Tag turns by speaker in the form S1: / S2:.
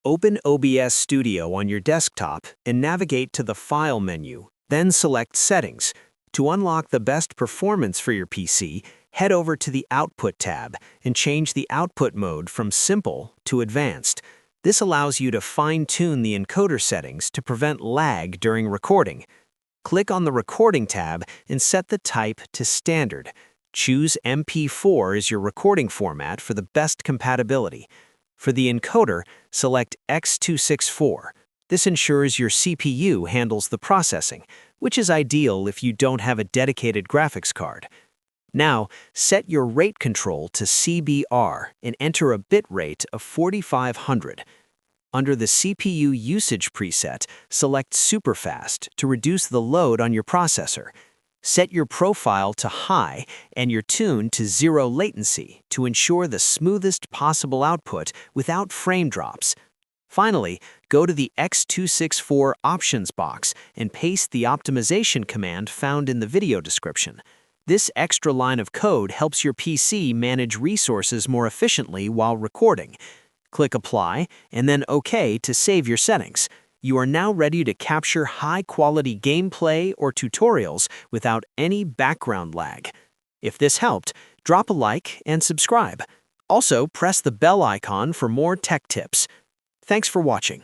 S1: Open OBS Studio on your desktop and navigate to the File menu, then select Settings. To unlock the best performance for your PC, head over to the Output tab and change the output mode from Simple to Advanced. This allows you to fine-tune the encoder settings to prevent lag during recording. Click on the Recording tab and set the type to Standard. Choose MP4 as your recording format for the best compatibility. For the encoder, select X264. This ensures your CPU handles the processing, which is ideal if you don't have a dedicated graphics card. Now, set your rate control to CBR and enter a bit rate of 4500. Under the CPU usage preset, select superfast to reduce the load on your processor. Set your profile to high and your tune to 0 latency to ensure the smoothest possible output without frame drops. Finally, go to the X264 options box and paste the optimization command found in the video description. This extra line of code helps your PC manage resources more efficiently while recording. Click Apply and then OK to save your settings. You are now ready to capture high-quality gameplay or tutorials without any background lag. If this helped, drop a like and subscribe. Also, press the bell icon for more tech tips. Thanks for watching.